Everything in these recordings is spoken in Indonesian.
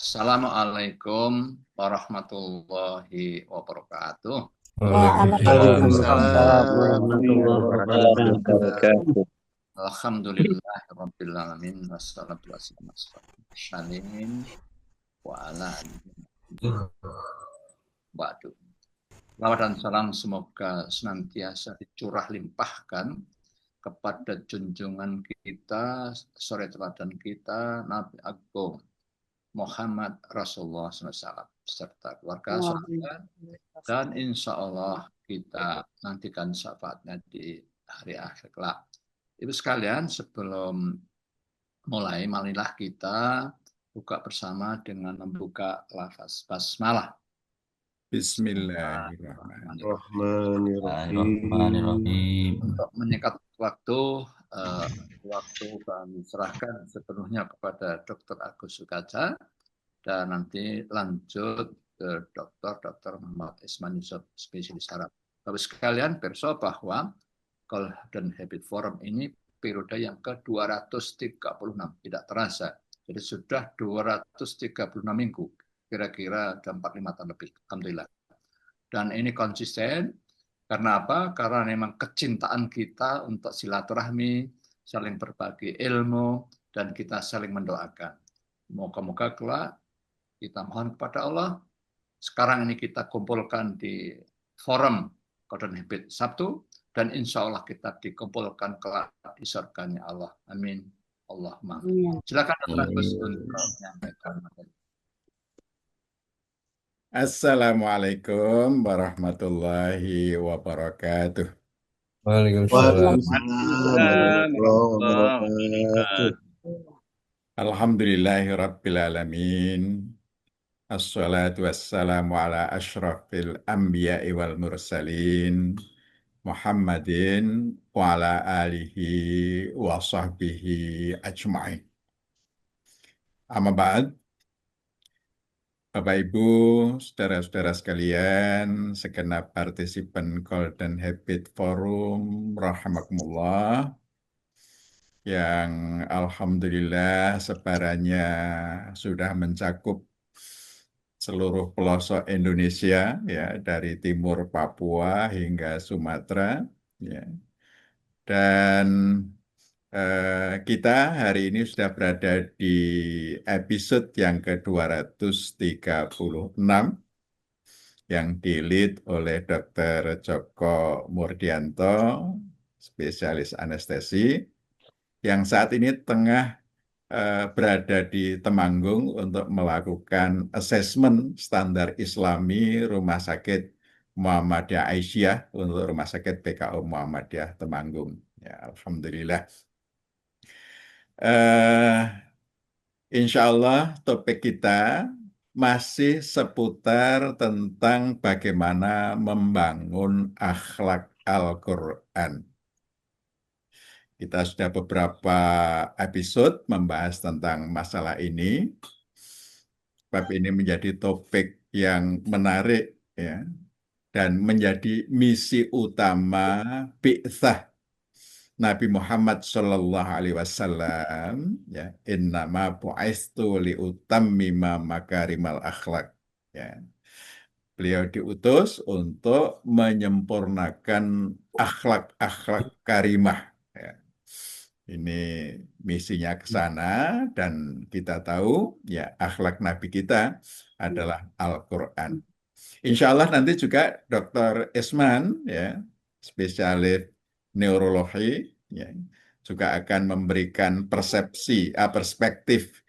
Assalamualaikum warahmatullahi wabarakatuh. Waalaikumsalam Waalaikumsalam warahmatullahi warahmatullahi wabarakatuh. wabarakatuh. Alhamdulillah rabbil alamin wassalatu wassalamu wa ala alihi ba'du. Salawat dan salam semoga senantiasa dicurah limpahkan kepada junjungan kita, suri teladan kita, Nabi Agung Muhammad Rasulullah SAW serta keluarga sahabat, dan insya Allah kita nantikan syafaatnya di hari akhir kelak. Ibu sekalian, sebelum mulai, marilah kita buka bersama dengan membuka lafaz basmalah. Bismillahirrahmanirrahim. Untuk menyingkat waktu kami serahkan sepenuhnya kepada Dr. Agus Sukaja, dan nanti lanjut ke Dr. Muhammad Isman Yusuf, spesialis saraf. Bapak sekalian, perso bahwa Golden Habit Forum ini periode yang ke-236, tidak terasa. Jadi sudah 236 minggu, kira-kira ada 4-5 tahun lebih, alhamdulillah. Dan ini konsisten, karena apa? Karena memang kecintaan kita untuk silaturahmi, saling berbagi ilmu, dan kita saling mendoakan. Moga-moga kelak kita mohon kepada Allah, sekarang ini kita kumpulkan di forum Golden Habit Sabtu, dan insya Allah kita dikumpulkan kelak di surganya Allah. Amin. Allahumma. Silakan Dr. Agus untuk menyampaikan materi. Assalamualaikum warahmatullahi wabarakatuh. Waalaikumsalam warahmatullahi wabarakatuh. Alhamdulillahirabbil alamin. Assalatu wassalamu ala asyrafil anbiya'i wal mursalin Muhammadin wa ala alihi wa sahbihi ajma'in. Amma ba'd. Bapak Ibu, saudara-saudara sekalian, segenap partisipan Golden Habit Forum, rahimakumullah, yang alhamdulillah sebarannya sudah mencakup seluruh pelosok Indonesia, ya, dari timur Papua hingga Sumatera, ya. Dan kita hari ini sudah berada di episode yang ke-236 yang di-lead oleh Dr. Joko Murdianto, spesialis anestesi, yang saat ini tengah berada di Temanggung untuk melakukan asesmen standar Islami Rumah Sakit Muhammadiyah Aisyah untuk Rumah Sakit PKU Muhammadiyah Temanggung. Ya, alhamdulillah. Insya Allah topik kita masih seputar tentang bagaimana membangun akhlak Al-Quran. Kita sudah beberapa episode membahas tentang masalah ini. Sebab ini menjadi topik yang menarik, ya, dan menjadi misi utama bi'tsah Nabi Muhammad Shallallahu Alaihi Wasallam, ya, innama bu'aistu liutammima makarimal akhlak, ya. Beliau diutus untuk menyempurnakan akhlak-akhlak karimah, ya. Ini misinya ke sana, dan kita tahu, ya, akhlak Nabi kita adalah Al-Quran. Insya Allah nanti juga Dr. Isman, ya, spesialis neurologi, ya, juga akan memberikan perspektif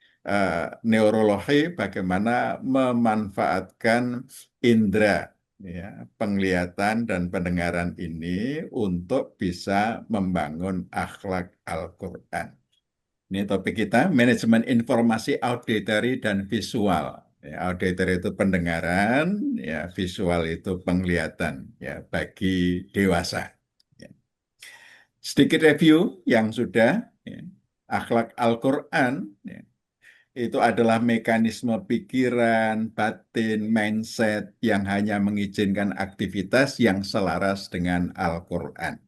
neurologi bagaimana memanfaatkan indera, ya, penglihatan dan pendengaran ini untuk bisa membangun akhlak Al-Quran. Ini topik kita, manajemen informasi auditory dan visual. Ya, auditory itu pendengaran, ya, visual itu penglihatan, ya, bagi dewasa. Ya. Sedikit review yang sudah, ya. Akhlak Al-Quran, ya, itu adalah mekanisme pikiran, batin, mindset yang hanya mengizinkan aktivitas yang selaras dengan Al-Quran.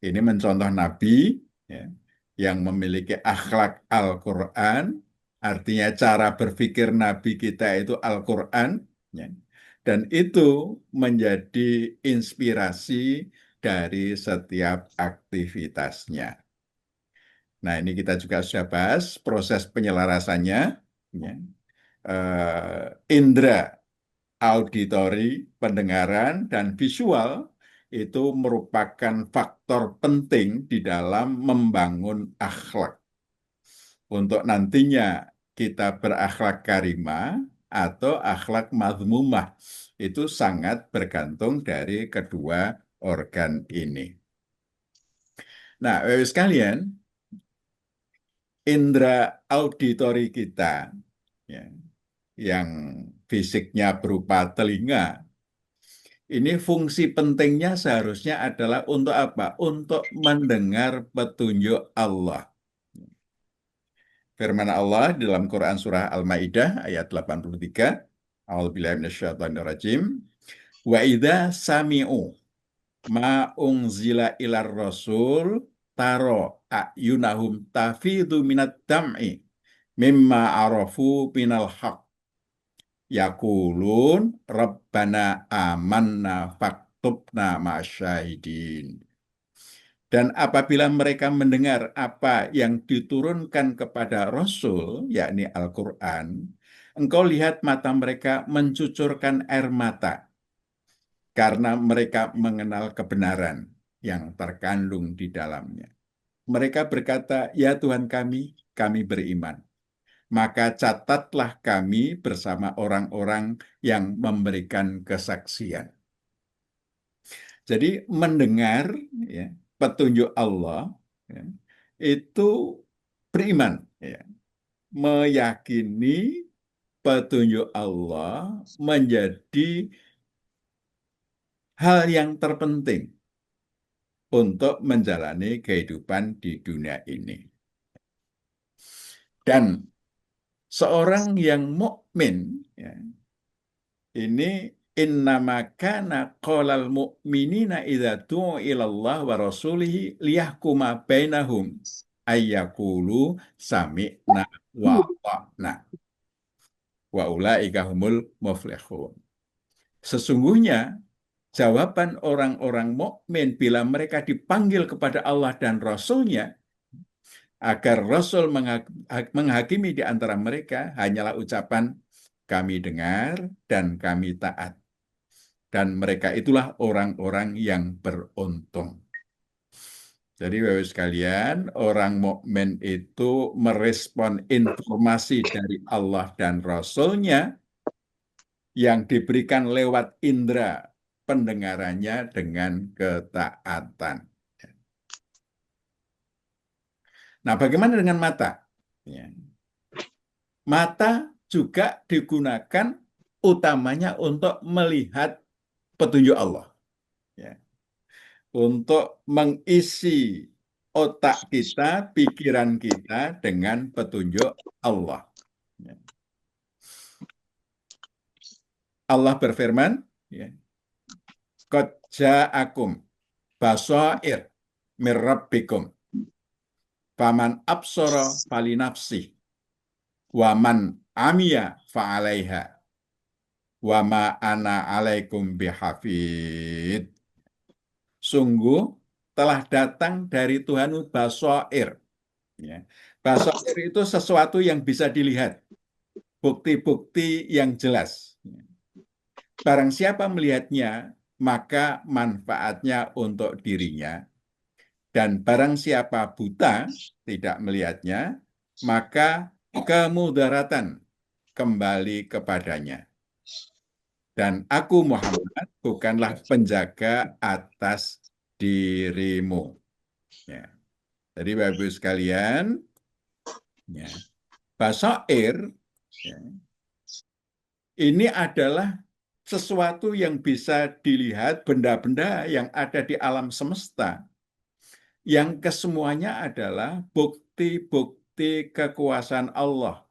Ini mencontoh Nabi, ya, yang memiliki akhlak Al-Quran, Artinya cara berpikir Nabi kita itu Al-Quran, ya. Dan itu menjadi inspirasi dari setiap aktivitasnya. Nah, ini kita juga sudah bahas proses penyelarasannya, ya. Indra auditori, pendengaran, dan visual itu merupakan faktor penting di dalam membangun akhlak. Untuk nantinya kita berakhlak karimah atau akhlak mazmumah, itu sangat bergantung dari kedua organ ini. Nah, sekalian, indera auditori kita, ya, yang fisiknya berupa telinga, ini fungsi pentingnya seharusnya adalah untuk apa? Untuk mendengar petunjuk Allah. Firman Allah di dalam Quran surah Al-Maidah ayat 83, A'udzubillahi minasyaitonirrajim. Wa idza sami'u ma unzila ilar rasul taro ayunahum tafidu minat dam'i mimma arafu minal haq yakulun rabbana amanna faktubna ma'asyahidin. Dan apabila mereka mendengar apa yang diturunkan kepada Rasul, yakni Al-Quran, engkau lihat mata mereka mencucurkan air mata karena mereka mengenal kebenaran yang terkandung di dalamnya. Mereka berkata, ya Tuhan kami beriman. Maka catatlah kami bersama orang-orang yang memberikan kesaksian. Jadi mendengar, ya, petunjuk Allah, ya, itu beriman, ya, meyakini petunjuk Allah menjadi hal yang terpenting untuk menjalani kehidupan di dunia ini. Dan seorang yang mukmin, ya, ini innama kana qalal mu'minina idza du'u ilallah wa rasulihi liyahkuma bainahum ayyaqulu sami'na wa ata'na wa ulaika humul muflihun. Sesungguhnya jawaban orang-orang mukmin bila mereka dipanggil kepada Allah dan Rasul-Nya agar Rasul menghakimi di antara mereka hanyalah ucapan kami dengar dan kami taat. Dan mereka itulah orang-orang yang beruntung. Jadi Bapak sekalian, orang mukmin itu merespon informasi dari Allah dan Rasul-Nya yang diberikan lewat indera pendengarannya dengan ketaatan. Nah, bagaimana dengan mata? Ya. Mata juga digunakan utamanya untuk melihat petunjuk Allah. Ya. Untuk mengisi otak kita, pikiran kita dengan petunjuk Allah. Ya. Allah berfirman, ya, Qad ja'akum basair mir rabbikum faman absara falinafsih waman amiya fa'alaiha wa ma ana alaikum bihafid. Sungguh telah datang dari Tuhanmu basair. Ya. Basair itu sesuatu yang bisa dilihat, bukti-bukti yang jelas. Barang siapa melihatnya, maka manfaatnya untuk dirinya. Dan barang siapa buta, tidak melihatnya, maka kemudaratan kembali kepadanya. Dan aku Muhammad bukanlah penjaga atas dirimu. Ya. Jadi Bapak Ibu sekalian, ya, basair, ya, ini adalah sesuatu yang bisa dilihat, benda-benda yang ada di alam semesta, yang kesemuanya adalah bukti-bukti kekuasaan Allah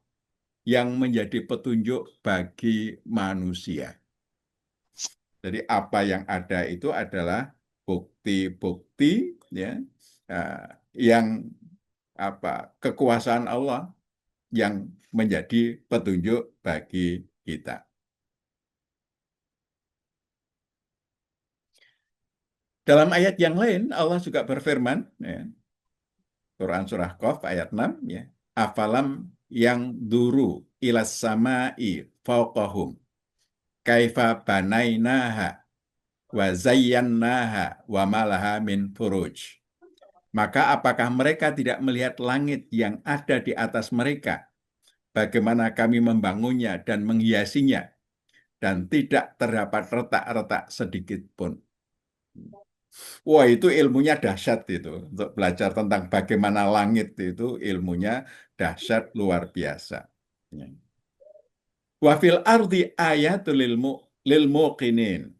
yang menjadi petunjuk bagi manusia. Jadi apa yang ada itu adalah bukti-bukti, ya, yang kekuasaan Allah yang menjadi petunjuk bagi kita. Dalam ayat yang lain Allah juga berfirman, ya, Quran surah Qaf ayat 6, ya, afalam yang duru ilas samai fauqahum kaifa banainaha wa zayyannaha wa malaha min furuj. Maka apakah mereka tidak melihat langit yang ada di atas mereka, bagaimana kami membangunnya dan menghiasinya, dan tidak terdapat retak-retak sedikit pun. Wah, itu ilmunya dahsyat itu. Untuk belajar tentang bagaimana langit itu ilmunya dahsyat luar biasa. Wa fil ardi ayatul lil muqinin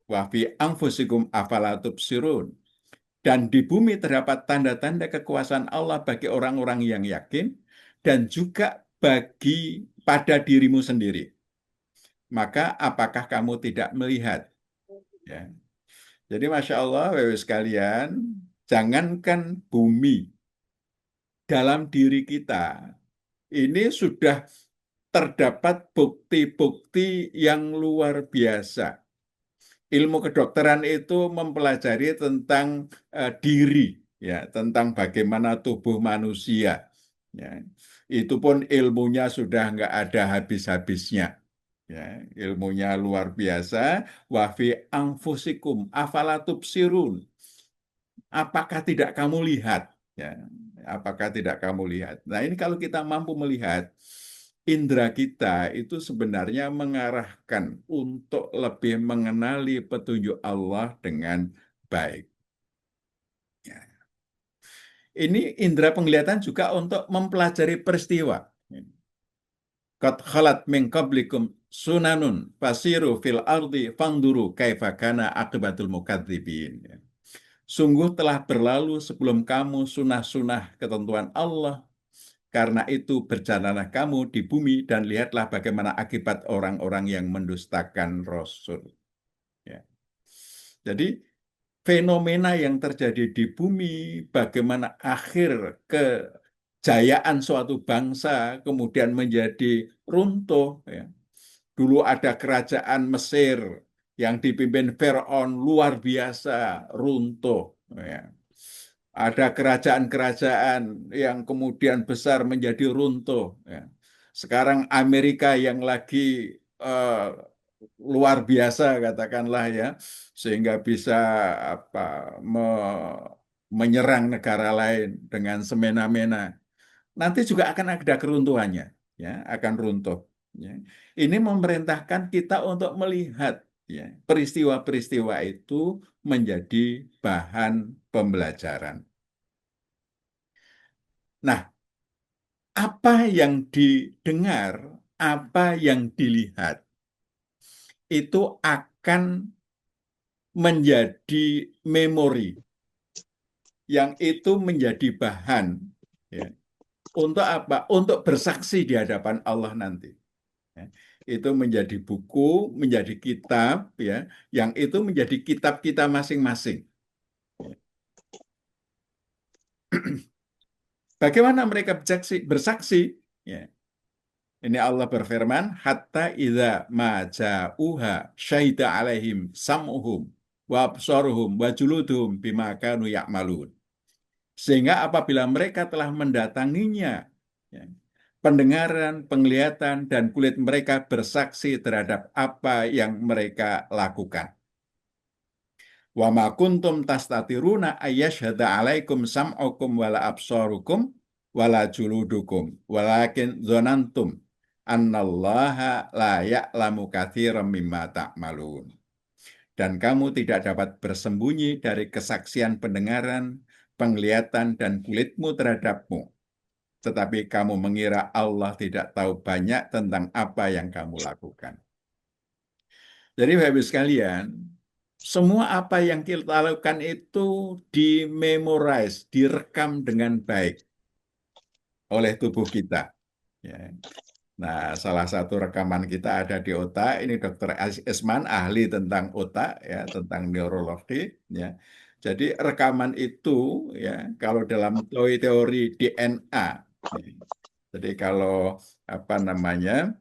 wa fi anfusikum afala tubsirun. Dan di bumi terdapat tanda-tanda kekuasaan Allah bagi orang-orang yang yakin dan juga bagi pada dirimu sendiri. Maka apakah kamu tidak melihat? Ya. Jadi Masya Allah, Bapak sekalian, jangankan bumi, dalam diri kita, ini sudah terdapat bukti-bukti yang luar biasa. Ilmu kedokteran itu mempelajari tentang diri, ya, tentang bagaimana tubuh manusia. Ya. Itu pun ilmunya sudah nggak ada habis-habisnya. Ya, ilmunya luar biasa. Wa fi anfusikum afala tubsirun. Apakah tidak kamu lihat? Ya, apakah tidak kamu lihat? Nah, ini kalau kita mampu melihat, indera kita itu sebenarnya mengarahkan untuk lebih mengenali petunjuk Allah dengan baik. Ya. Ini indera penglihatan juga untuk mempelajari peristiwa. Qad khalat min qablikum sunanun fasiru fil ardi fangduru kaifa kana akibatul mukadzibin. Sungguh telah berlalu sebelum kamu sunah-sunah ketentuan Allah. Karena itu berjalanlah kamu di bumi dan lihatlah bagaimana akibat orang-orang yang mendustakan Rasul. Ya. Jadi fenomena yang terjadi di bumi, bagaimana akhir kejayaan suatu bangsa kemudian menjadi runtuh. Ya. Dulu ada kerajaan Mesir yang dipimpin Firaun luar biasa, runtuh. Ya. Ada kerajaan-kerajaan yang kemudian besar menjadi runtuh. Ya. Sekarang Amerika yang lagi luar biasa katakanlah ya, sehingga bisa apa, menyerang negara lain dengan semena-mena. Nanti juga akan ada keruntuhannya, ya, akan runtuh. Ya. Ini memerintahkan kita untuk melihat, ya, peristiwa-peristiwa itu menjadi bahan pembelajaran. Nah, apa yang didengar, apa yang dilihat, itu akan menjadi memori, yang itu menjadi bahan, ya, untuk apa? Untuk bersaksi di hadapan Allah nanti. Ya. Itu menjadi buku, menjadi kitab, ya, yang itu menjadi kitab kita masing-masing. Bagaimana mereka bersaksi? Ya. Ini Allah berfirman, hatta idza ma ja'uha syahida alaihim sam'uhum wa absaruhum wa juluduhum bima kanu ya'malun. Sehingga apabila mereka telah mendatanginya, ya, pendengaran, penglihatan, dan kulit mereka bersaksi terhadap apa yang mereka lakukan. Wa ma kuntum tastatiruna ayyashhada alaikum sam'ukum wala absarukum wala juludukum walakin dzanantum annallaha la ya'lamu katsiran mimma ta'malun. Dan kamu tidak dapat bersembunyi dari kesaksian pendengaran, penglihatan, dan kulitmu terhadapmu. Tetapi kamu mengira Allah tidak tahu banyak tentang apa yang kamu lakukan. Jadi Bapak-Ibu sekalian, semua apa yang kita lakukan itu dimemorize, direkam dengan baik oleh tubuh kita. Ya. Nah, salah satu rekaman kita ada di otak. Ini Dr. Esman, ahli tentang otak, ya, tentang neurologi. Ya. Jadi rekaman itu, ya, kalau dalam teori DNA, ya, Jadi kalau apa namanya,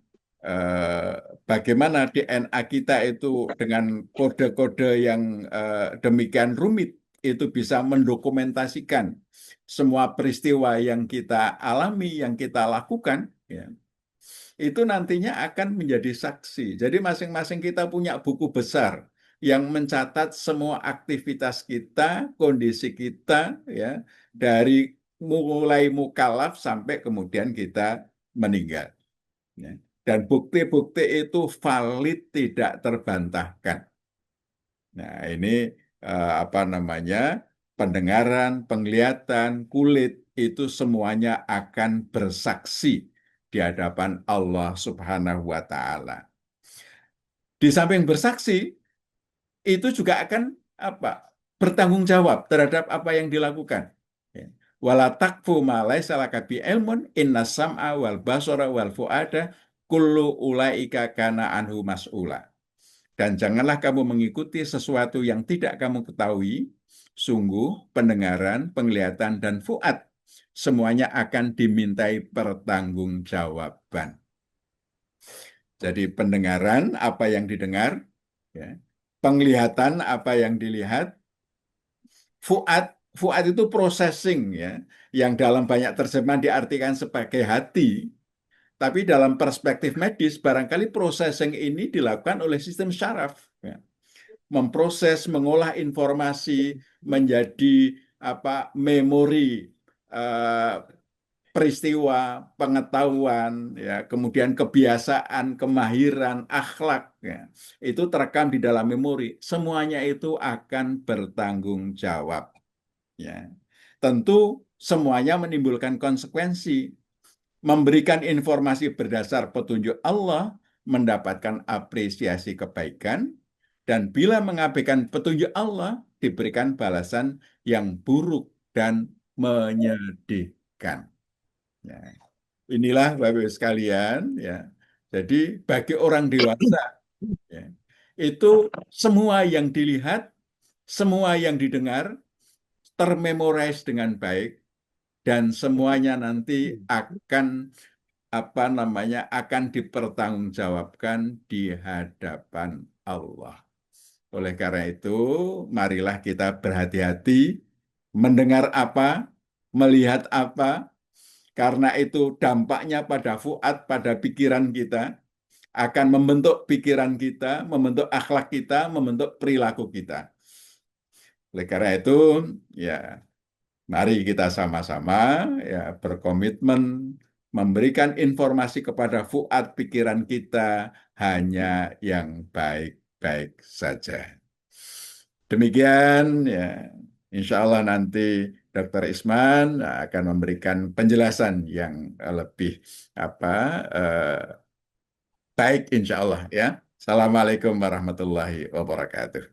bagaimana DNA kita itu dengan kode-kode yang demikian rumit itu bisa mendokumentasikan semua peristiwa yang kita alami, yang kita lakukan, ya, itu nantinya akan menjadi saksi. Jadi masing-masing kita punya buku besar yang mencatat semua aktivitas kita, kondisi kita, ya, dari mulai mukallaf sampai kemudian kita meninggal. Ya. Dan bukti-bukti itu valid, tidak terbantahkan. Nah, ini apa namanya, pendengaran, penglihatan, kulit itu semuanya akan bersaksi di hadapan Allah Subhanahu wa Ta'ala. Di samping bersaksi, itu juga akan apa? Bertanggung jawab terhadap apa yang dilakukan. Ya. Wala takfu ma laisa laka bi ilmun inna sam'a wal basara wal fuada kullu ulaika kana anhu mas'ula. Dan janganlah kamu mengikuti sesuatu yang tidak kamu ketahui. Sungguh pendengaran, penglihatan, dan fuad semuanya akan dimintai pertanggungjawaban. Jadi pendengaran apa yang didengar, ya. Penglihatan apa yang dilihat, fuad itu processing, ya, yang dalam banyak terjemahan diartikan sebagai hati. Tapi dalam perspektif medis, barangkali processing ini dilakukan oleh sistem syaraf, ya. Memproses, mengolah informasi menjadi apa, memori, peristiwa, pengetahuan, ya, kemudian kebiasaan, kemahiran, akhlak, ya, itu terekam di dalam memori. Semuanya itu akan bertanggung jawab. Ya. Tentu semuanya menimbulkan konsekuensi. Memberikan informasi berdasar petunjuk Allah mendapatkan apresiasi kebaikan, dan bila mengabaikan petunjuk Allah diberikan balasan yang buruk dan menyedihkan. Ya. Inilah Bapak Ibu sekalian, ya. Jadi bagi orang dewasa, ya, itu semua yang dilihat, semua yang didengar termemorize dengan baik, dan semuanya nanti akan apa namanya, akan dipertanggungjawabkan di hadapan Allah. Oleh karena itu, marilah kita berhati-hati mendengar apa, melihat apa, karena itu dampaknya pada fuad, pada pikiran kita, akan membentuk pikiran kita, membentuk akhlak kita, membentuk perilaku kita. Oleh karena itu, ya, mari kita sama-sama, ya, berkomitmen memberikan informasi kepada fuad pikiran kita hanya yang baik-baik saja. Demikian, ya, insya Allah nanti Dr. Isman akan memberikan penjelasan yang lebih apa, baik insya Allah, ya. Assalamualaikum warahmatullahi wabarakatuh.